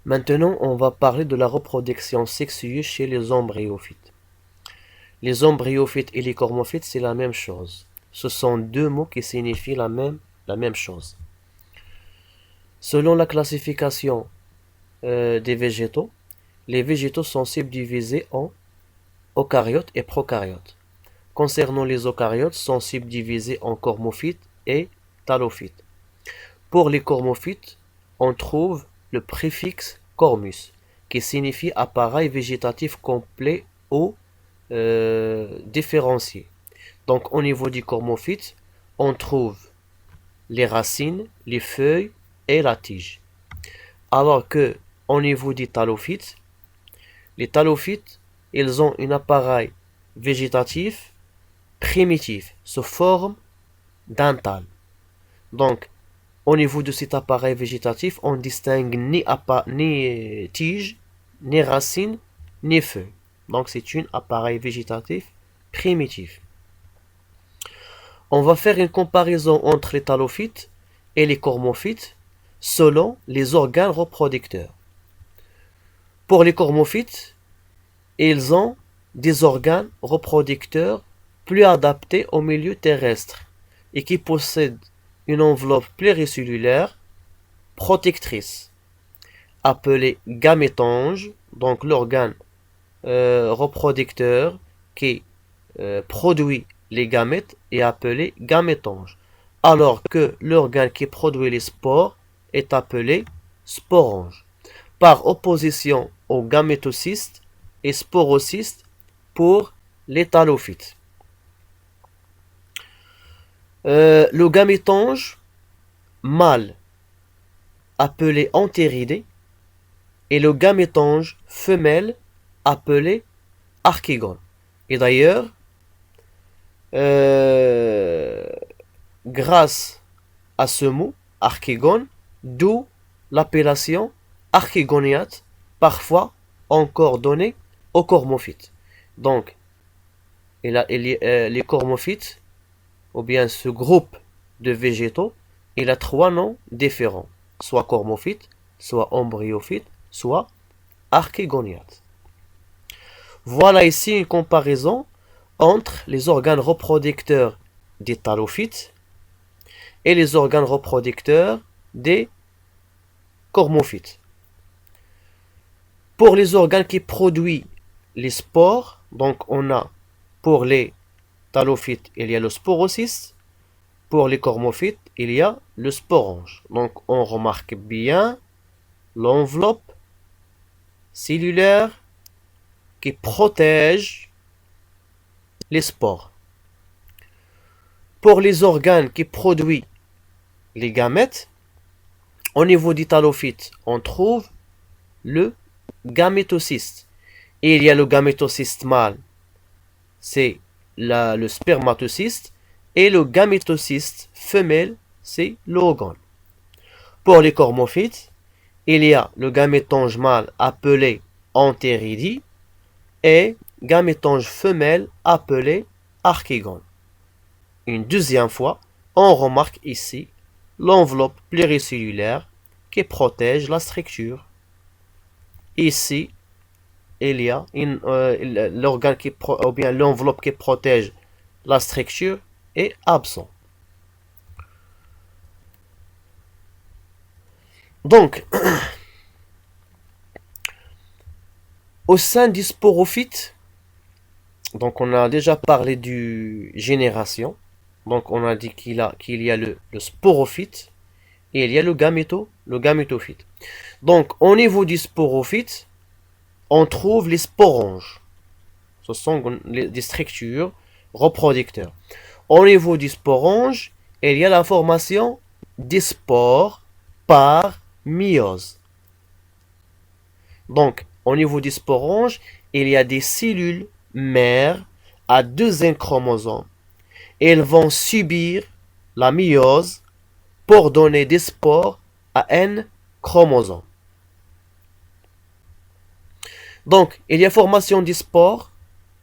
Maintenant, on va parler de la reproduction sexuée chez les embryophytes. Les embryophytes et les cormophytes, c'est la même chose. Ce sont deux mots qui signifient la même chose. Selon la classification des végétaux, les végétaux sont subdivisés en eucaryotes et prokaryotes. Concernant les eucaryotes, sont subdivisés en cormophytes et thalophytes. Pour les cormophytes, on trouve le préfixe cormus, qui signifie appareil végétatif complet ou différencié. Donc au niveau du cormophyte, on trouve les racines, les feuilles et la tige. Alors que au niveau des thalophytes, les thalophytes, ils ont un appareil végétatif primitif sous forme d'un thale. Donc, au niveau de cet appareil végétatif, on distingue ni tige, ni racines, ni feuilles. Donc, c'est un appareil végétatif primitif. On va faire une comparaison entre les thalophytes et les cormophytes selon les organes reproducteurs. Pour les cormophytes, ils ont des organes reproducteurs plus adaptés au milieu terrestre et qui possèdent une enveloppe pluricellulaire protectrice appelée gamétange, donc l'organe reproducteur qui produit les gamètes est appelé gamétange, alors que l'organe qui produit les spores est appelé sporange, par opposition aux gamétocystes et sporocystes pour les thalophytes. Le gamétange mâle appelé antéridé et le gamétange femelle appelé archégone. Et d'ailleurs, grâce à ce mot archégone, d'où l'appellation archégoniate, parfois encore donnée aux cormophytes. Donc, les cormophytes, ou bien ce groupe de végétaux, il a trois noms différents, soit cormophyte, soit embryophyte, soit archégoniate. Voilà ici une comparaison entre les organes reproducteurs des thalophytes et les organes reproducteurs des cormophytes. Pour les organes qui produisent les spores, donc on a pour les thalophytes, il y a le sporocyste, pour les cormophytes, il y a le sporange. Donc on remarque bien l'enveloppe cellulaire qui protège les spores. Pour les organes qui produisent les gamètes, au niveau du thalophyte, on trouve le gamétocyste. Et il y a le gamétocyste mâle, c'est le spermatocyste, et le gamétocyste femelle, c'est l'oogone. Pour les cormophytes, il y a le gamétange mâle appelé antéridie et gamétange femelle appelé archégone. Une deuxième fois, on remarque ici l'enveloppe pluricellulaire qui protège la structure. Ici, il y a l'organe ou bien l'enveloppe qui protège la structure est absent. Donc, au sein du sporophyte, donc on a déjà parlé du génération. Donc on a dit qu'il y a le sporophyte et il y a le gamétophyte. Donc au niveau du sporophyte, on trouve les sporanges. Ce sont des structures reproducteurs. Au niveau du sporange, il y a la formation des spores par méiose. Donc au niveau du sporange, il y a des cellules mères à 2 chromosomes. Elles vont subir la méiose pour donner des spores à un chromosome. Donc, il y a formation des spores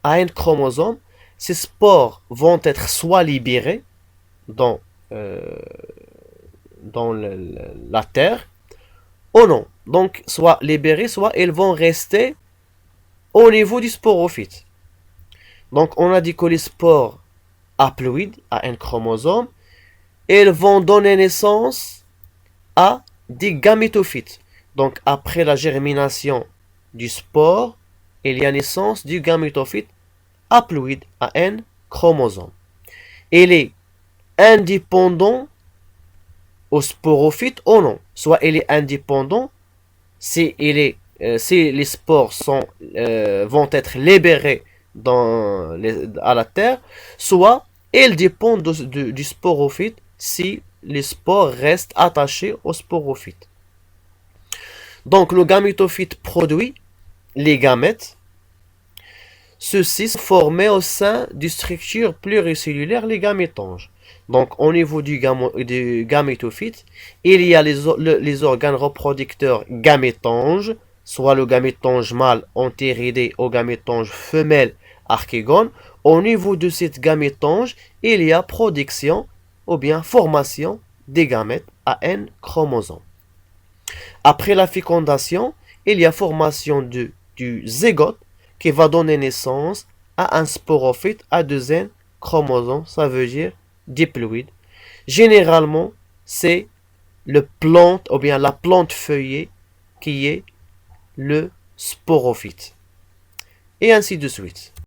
à un chromosome. Ces spores vont être soit libérés dans la terre, ou non. Donc, soit libérées, soit elles vont rester au niveau du sporophyte. Donc, on a dit que les spores haploïdes à un chromosome, elles vont donner naissance à des gamétophytes. Donc, après la germination du spore, il y a naissance du gamétophyte haploïde à un chromosome. Il est indépendant au sporophyte ou non. Soit il est indépendant si les spores vont être libérés à la terre, soit ils dépendent du sporophyte si les spores restent attachés au sporophyte. Donc le gamétophyte produit les gamètes. Ceux-ci sont formés au sein d'une structure pluricellulaire, les gamétanges. Donc au niveau du gamétophyte, il y a les organes reproducteurs gamétanges, soit le gamétange mâle antéridé ou gamétange femelle archégone. Au niveau de cette gamétange, il y a production ou bien formation des gamètes à un chromosome. Après la fécondation, il y a formation du zygote qui va donner naissance à un sporophyte à deuxième chromosome, ça veut dire diploïde. Généralement, c'est le plante ou bien la plante feuillée qui est le sporophyte. Et ainsi de suite.